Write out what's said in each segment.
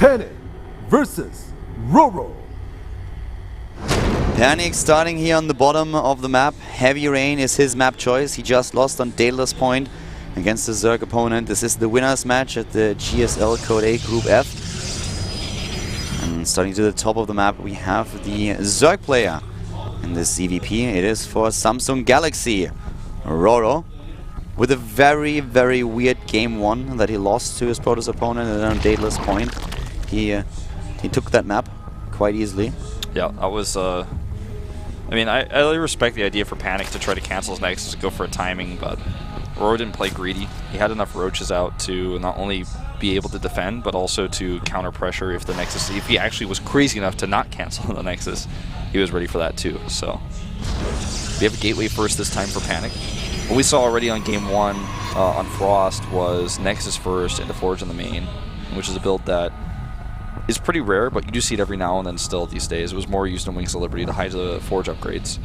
Panic versus RoRo. Panic starting here on the bottom of the map. Heavy Rain is his map choice. He just lost on Daedalus Point against the Zerg opponent. This is the winner's match at the GSL Code A Group F. And starting to the top of the map, we have the Zerg player in this ZVP. It is for Samsung Galaxy. RoRo, with a very, very weird game one that he lost to his Protoss opponent on Daedalus Point. He took that map quite easily. Yeah, that was... I mean, I really respect the idea for Panic to try to cancel his Nexus to go for a timing, but RoRo didn't play greedy. He had enough roaches out to not only be able to defend, but also to counter pressure if the Nexus... If he actually was crazy enough to not cancel the Nexus, he was ready for that too, so... We have a gateway first this time for Panic. What we saw already on game one on Frost was Nexus first into Forge on the main, which is a build that is pretty rare, but you do see it every now and then still these days. It was more used in Wings of Liberty to hide the Forge upgrades.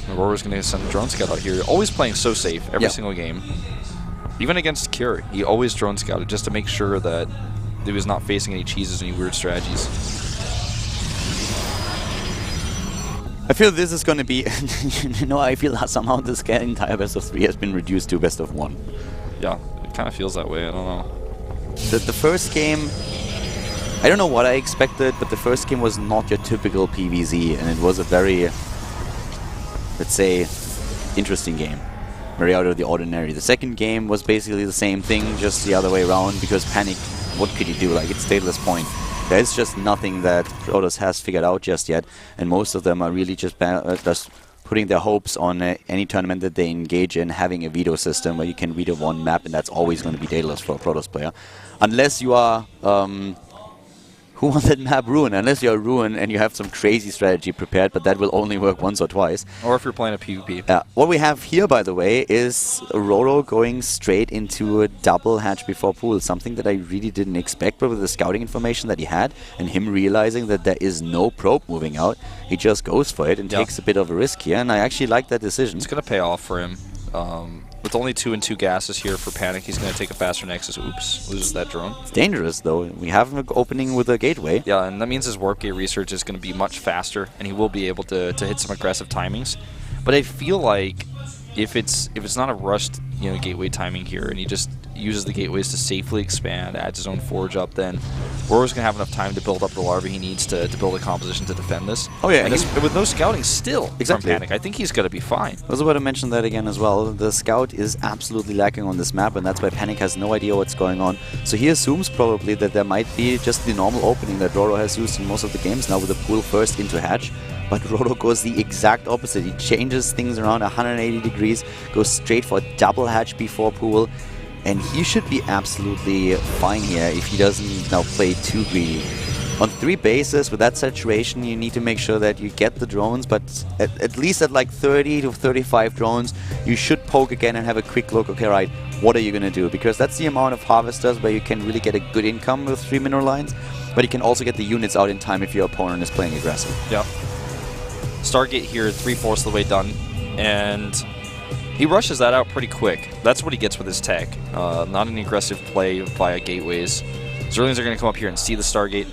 RoRo's going to send a drone scout out here, always playing so safe every single game. Even against Cure, he always drone scouted just to make sure that he was not facing any cheeses, any weird strategies. I feel this is going to be, you know, I feel somehow this entire best of 3 has been reduced to best of 1. Yeah, it kind of feels that way, I don't know. The first game, I don't know what I expected, but the first game was not your typical PvZ, and it was a very, let's say, interesting game. Very out of the ordinary. The second game was basically the same thing, just the other way around, because Panic, what could you do? Like, it's Daedalus Point. There's just nothing that Protoss has figured out just yet, and most of them are really just putting their hopes on any tournament that they engage in having a veto system where you can veto one map, and that's always going to be Daedalus for a Protoss player. Unless you are... who wants that map Ruin? Unless you're Ruin and you have some crazy strategy prepared, but that will only work once or twice. Or if you're playing a PvP. What we have here, by the way, is RoRo going straight into a double hatch before pool, something that I really didn't expect, but with the scouting information that he had, and him realizing that there is no probe moving out, he just goes for it and takes a bit of a risk here, and I actually like that decision. It's going to pay off for him. With only 2 and 2 gases here for Panic, he's going to take a faster Nexus. Oops, loses that drone. It's dangerous, though. We have an opening with a gateway. Yeah, and that means his warp gate research is going to be much faster, and he will be able to hit some aggressive timings. But I feel like if it's not a rushed gateway timing here, and he just uses the gateways to safely expand, adds his own Forge up, then RoRo's going to have enough time to build up the larvae he needs to build a composition to defend this. Oh yeah, and with no scouting still from Panic, I think he's going to be fine. I was about to mention that again as well. The scout is absolutely lacking on this map, and that's why Panic has no idea what's going on. So he assumes probably that there might be just the normal opening that RoRo has used in most of the games now with the pool first into hatch. But RoRo goes the exact opposite. He changes things around 180 degrees, goes straight for a double hatch before pool, and he should be absolutely fine here if he doesn't now play too greedy. On 3 bases, with that saturation, you need to make sure that you get the drones, but at least at like 30 to 35 drones, you should poke again and have a quick look, okay, right, what are you going to do? Because that's the amount of harvesters where you can really get a good income with 3 mineral lines, but you can also get the units out in time if your opponent is playing aggressive. Yeah. Stargate here, 3/4 of the way done, and he rushes that out pretty quick. That's what he gets with his tech. Not an aggressive play via gateways. Zerlings are going to come up here and see the Stargate,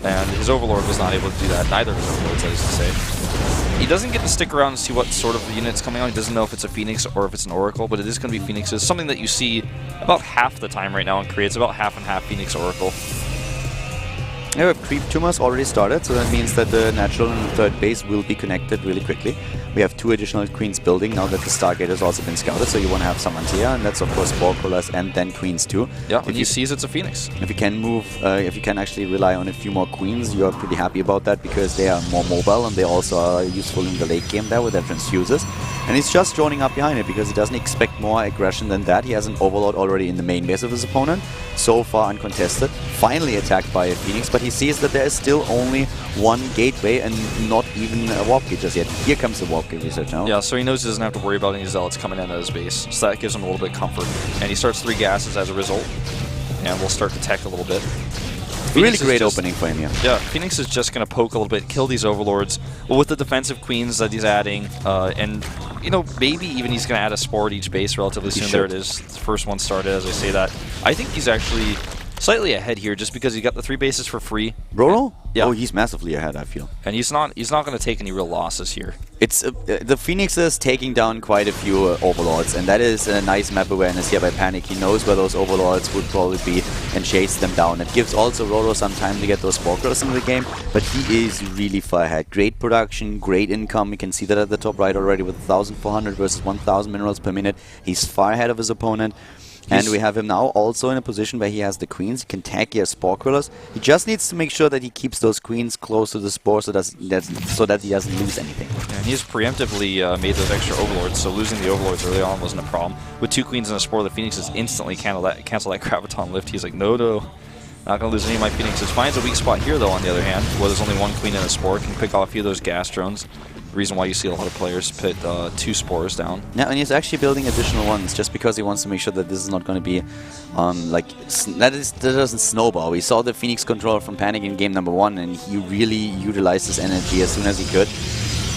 and his Overlord was not able to do that. Neither of his Overlords, I used to say. He doesn't get to stick around and see what sort of unit's coming out. He doesn't know if it's a Phoenix or if it's an Oracle, but it is going to be Phoenixes. Something that you see about half the time right now in creates about half and half Phoenix Oracle. Yeah, Creep Tumors already started, so that means that the natural and the 3rd base will be connected really quickly. We have 2 additional Queens building now that the Stargate has also been scouted, so you want to have some Antea, and that's of course Spore Pullers and then Queens too. Yeah, when he sees it's a Phoenix. If you can move, if you can actually rely on a few more Queens, you are pretty happy about that because they are more mobile and they also are useful in the late game there with their transfuses. And he's just droning up behind it because he doesn't expect more aggression than that. He has an Overlord already in the main base of his opponent, so far uncontested. Finally attacked by a Phoenix, but he sees that there is still only 1 gateway and not even a warp gate just yet. Here comes the warp gate research now. Yeah, so he knows he doesn't have to worry about any Zealots coming in at his base, so that gives him a little bit of comfort. And he starts 3 gases as a result, and we'll start to tech a little bit. Really great opening for him, yeah. Phoenix is just going to poke a little bit, kill these Overlords, but with the defensive Queens that he's adding, and maybe even he's going to add a Spore at each base relatively soon. There it is. The first one started as I say that. I think he's actually Slightly ahead here just because he got the 3 bases for free. RoRo? Yeah. Oh, he's massively ahead, I feel. And he's not going to take any real losses here. It's the Phoenix is taking down quite a few Overlords, and that is a nice map awareness here by Panic. He knows where those Overlords would probably be and chase them down. It gives also RoRo some time to get those Sporkers into the game, but he is really far ahead. Great production, great income. You can see that at the top right already with 1,400 versus 1,000 minerals per minute. He's far ahead of his opponent. And we have him now also in a position where he has the queens. He can tag here Spore Quillers. He just needs to make sure that he keeps those queens close to the Spore so that he doesn't lose anything. Yeah, and he's preemptively made those extra Overlords, so losing the Overlords early on wasn't a problem. With 2 queens and a Spore, the Phoenixes instantly cancel that Graviton lift. He's like, no, not going to lose any of my Phoenixes. Finds a weak spot here, though, on the other hand, where there's only 1 queen and a Spore. Can pick off a few of those gas drones. Reason why you see a lot of players put 2 Spores down. Yeah, and he's actually building additional ones just because he wants to make sure that this is not going to be that doesn't snowball. We saw the Phoenix control from Panic in game number 1, and he really utilized his energy as soon as he could.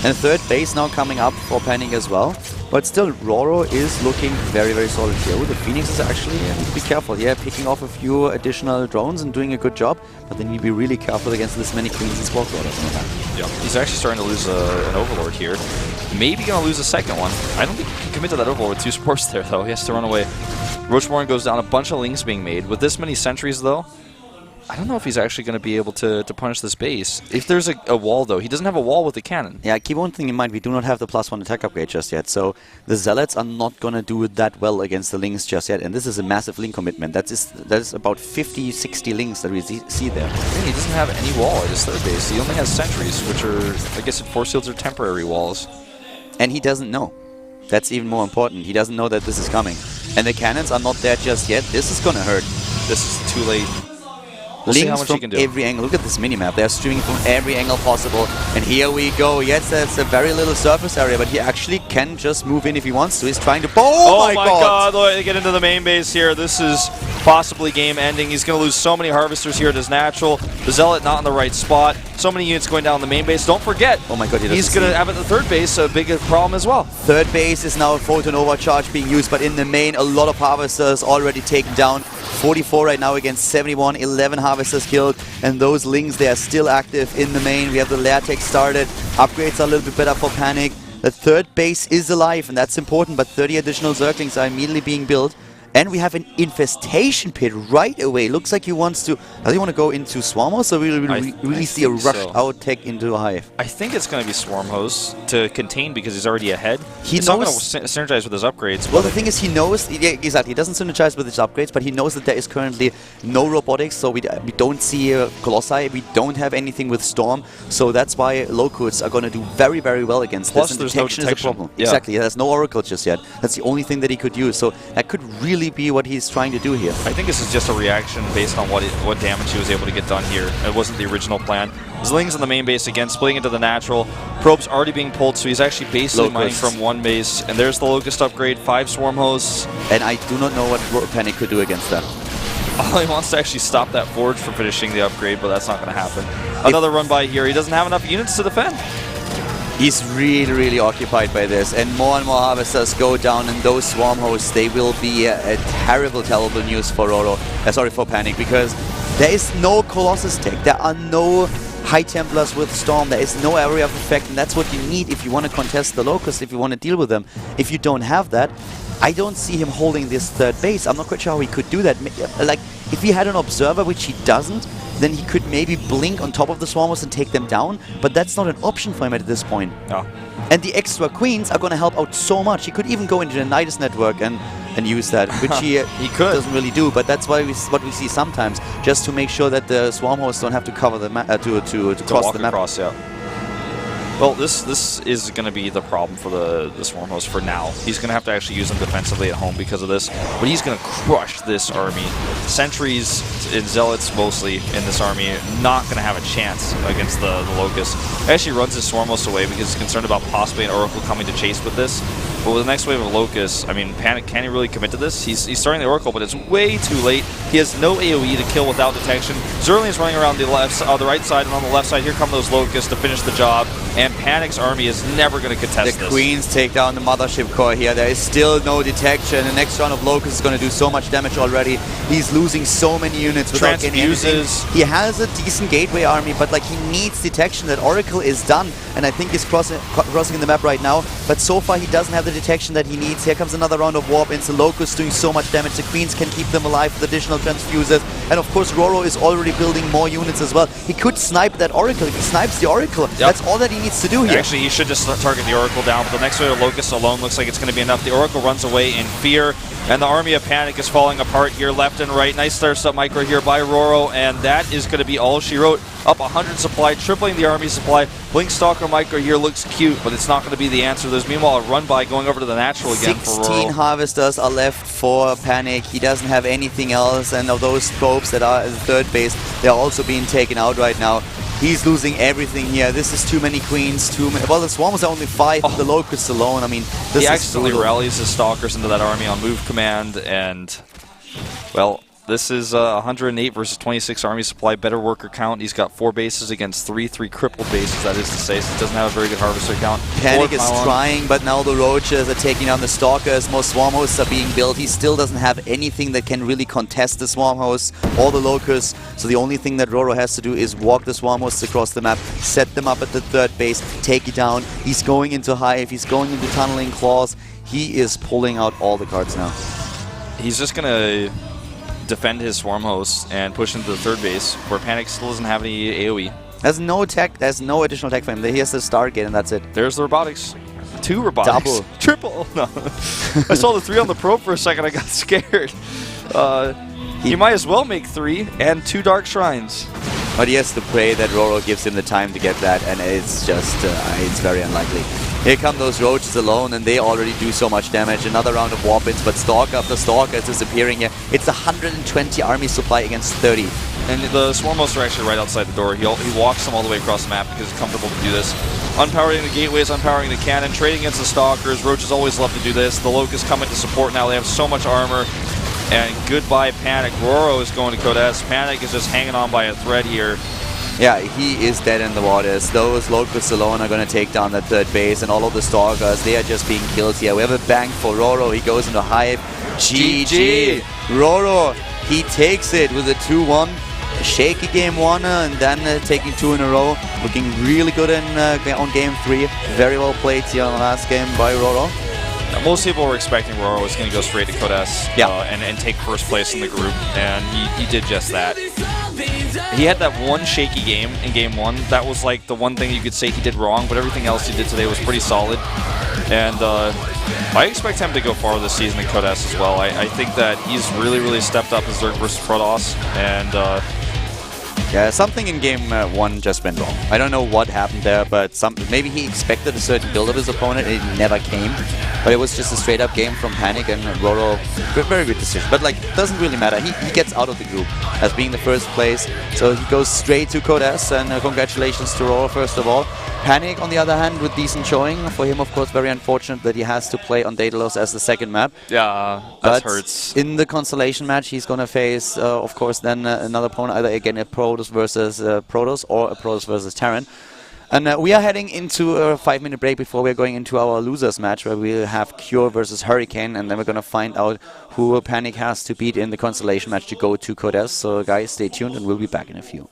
And third base now coming up for Panic as well. But still, RoRo is looking very, very solid here. The Phoenix is actually, need to be careful here, picking off a few additional drones and doing a good job. But they need to be really careful against this many queens and Spore Quillers on the back. Yeah, he's actually starting to lose an Overlord here. Maybe going to lose a second one. I don't think he can commit to that Overlord with 2 Spores there, though. He has to run away. Roachborn goes down, a bunch of links being made. With this many sentries, though, I don't know if he's actually going to be able to punish this base. If there's a wall, though, he doesn't have a wall with the cannon. Yeah, keep one thing in mind, we do not have the +1 attack upgrade just yet, so the Zealots are not going to do that well against the links just yet, and this is a massive link commitment. That is about 50, 60 links that we see there. And he doesn't have any wall at his third base. He only has sentries, which are, I guess, Force Fields are temporary walls. And he doesn't know. That's even more important. He doesn't know that this is coming. And the cannons are not there just yet. This is going to hurt. This is too late. We'll see how Links much from he can do. every angle. Look at this minimap. They're streaming from every angle possible. And here we go. Yes, that's a very little surface area, but he actually can just move in if he wants to. He's trying to... Oh my god! Look, they get into the main base here. This is possibly game ending. He's going to lose so many Harvesters here at his natural. The Zealot not in the right spot. So many units going down the main base. Don't forget, oh my god, he's going to have at the third base a big problem as well. Third base is now a photon overcharge being used, but in the main, a lot of Harvesters already taken down. 44 right now against 71, 11 Harvesters killed, and those links, they are still active in the main. We have the lair tech started. Upgrades are a little bit better for Panic. The third base is alive, and that's important, but 30 additional Zerglings are immediately being built. And we have an infestation pit right away. Looks like he wants to... Does he want to go into Swarmos, so we'll really see a rush out tech into a Hive? I think it's going to be Swarm Host to contain because he's already ahead. He's not going to synergize with his upgrades. Well, the thing is, he knows... Yeah, exactly. He doesn't synergize with his upgrades, but he knows that there is currently no robotics, so we don't see Colossi. We don't have anything with Storm, so that's why Locusts are going to do very, very well against Plus, this. there's Detection no is a detection. problem. Yeah. Exactly. There's no Oracle just yet. That's the only thing that he could use, so that could really be what he's trying to do here. I think this is just a reaction based on what damage he was able to get done here. It wasn't the original plan. Zling's in the main base again, splitting into the natural. Probe's already being pulled, so he's actually basically mining from one base. And there's the Locust upgrade, 5 Swarm Hosts. And I do not know what Panic could do against that. All he wants to actually stop that Forge from finishing the upgrade, but that's not going to happen. Another run by here. He doesn't have enough units to defend. He's really, really occupied by this, and more Harvesters go down, and those Swarm Hosts, they will be a terrible, terrible news for RoRo. Sorry, for Panic, because there is no Colossus tech, there are no High Templars with Storm, there is no area of effect, and that's what you need if you want to contest the Locusts, if you want to deal with them. If you don't have that, I don't see him holding this third base. I'm not quite sure how he could do that. Like, if he had an Observer, which he doesn't, then he could maybe blink on top of the Swarmers and take them down, but that's not an option for him at this point. No. And the extra Queens are going to help out so much. He could even go into the Nidus network and use that, which he doesn't really do, but that's what we see sometimes, just to make sure that the Swarm Hosts don't have to cover the map, to cross the map. Across, yeah. Well, this is going to be the problem for the Swarm Host for now. He's going to have to actually use them defensively at home because of this, but he's going to crush this army. Sentries and Zealots mostly in this army not going to have a chance against the Locust. He actually runs his Swarm Host away because he's concerned about possibly an Oracle coming to chase with this. But with the next wave of Locusts, I mean, Panic, can he really commit to this? He's starting the Oracle, but it's way too late. He has no AoE to kill without detection. Zerling is running around the right side, and on the left side, here come those Locusts to finish the job. And Panic's army is never going to contest The this. Queens take down the Mothership Core here. There is still no detection. The next round of Locust is going to do so much damage already. He's losing so many units without getting anything. Transfuses. He has a decent gateway army, but like he needs detection. That Oracle is done, and I think he's crossing the map right now. But so far he doesn't have the detection that he needs. Here comes another round of warp. The Locust doing so much damage. The Queens can keep them alive with additional transfuses. And of course RoRo is already building more units as well. He could snipe that Oracle. If he snipes the Oracle, that's all that he needs to do here. Actually, he should just target the Oracle down, but the next wave of Locust alone looks like it's going to be enough. The Oracle runs away in fear, and the army of Panic is falling apart here left and right. Nice start micro here by RoRo, and that is going to be all she wrote. Up 100 supply, tripling the army supply. Blink Stalker micro here looks cute, but it's not going to be the answer. There's meanwhile a run by going over to the natural again for RoRo. 16 Harvesters are left for Panic. He doesn't have anything else, and of those probes that are at the third base, they're also being taken out right now. He's losing everything here. This is too many Queens, too many. Well, the Swarms are only 5, the Locusts alone. I mean, this he is accidentally brutal. rallies his Stalkers into that army on move command, and, well, this is 108 versus 26 army supply, better worker count. He's got 4 bases against 3 crippled bases, that is to say, so he doesn't have a very good harvester count. Panic is trying, but now the Roaches are taking down the Stalkers. More Swarm Hosts are being built. He still doesn't have anything that can really contest the Swarm Hosts or the Locusts. So the only thing that RoRo has to do is walk the Swarm Hosts across the map, set them up at the third base, take it down. He's going into Hive, he's going into Tunneling Claws. He is pulling out all the cards now. He's just going to defend his Swarm Hosts and push into the third base, where Panic still doesn't have any AoE. There's no tech, there's no additional tech for him. He has the Stargate and that's it. There's the robotics. 2 robotics. Double. Triple. No. I saw the 3 on the probe for a second. I got scared. He might as well make 3 and 2 Dark Shrines. But he has to pray that RoRo gives him the time to get that, and it's just, it's very unlikely. Here come those Roaches alone, and they already do so much damage. Another round of Warpins, but Stalker after Stalker is disappearing here. It's 120 army supply against 30. And the Swarm Hosts are actually right outside the door. He walks them all the way across the map because it's comfortable to do this. Unpowering the gateways, unpowering the cannon, trading against the Stalkers. Roaches always love to do this. The Locusts come into support now. They have so much armor. And goodbye Panic. RoRo is going to Code S. Panic is just hanging on by a thread here. Yeah, he is dead in the waters. Those Locusts alone are going to take down that third base, and all of the Stalkers, they are just being killed here. We have a bank for RoRo. He goes into Hive. GG! RoRo, he takes it with a 2-1. A shaky game 1, and then taking 2 in a row. Looking really good on game 3. Very well played here on the last game by RoRo. Most people were expecting RoRo was going to go straight to Code S and take first place in the group, and he did just that. He had that one shaky game in game 1. That was like the one thing you could say he did wrong, but everything else he did today was pretty solid. And I expect him to go far this season in Code S as well. I think that he's really stepped up his Zerg versus Protoss, and yeah, something in game 1 just went wrong. I don't know what happened there, but maybe he expected a certain build of his opponent and it never came. But it was just a straight up game from Panic, and RoRo, very good decision. But like, doesn't really matter. He gets out of the group as being the first place. So he goes straight to Code S, and congratulations to RoRo first of all. Panic, on the other hand, with decent showing. For him, of course, very unfortunate that he has to play on Daedalus as the second map. yeah, that hurts. In the constellation match, he's going to face, of course, then another opponent, either again a Protoss versus Protoss or a Protoss versus Terran. And we are heading into a 5-minute break before we're going into our losers match, where we'll have Cure versus Hurricane, and then we're going to find out who Panic has to beat in the constellation match to go to Code S. So guys, stay tuned, and we'll be back in a few.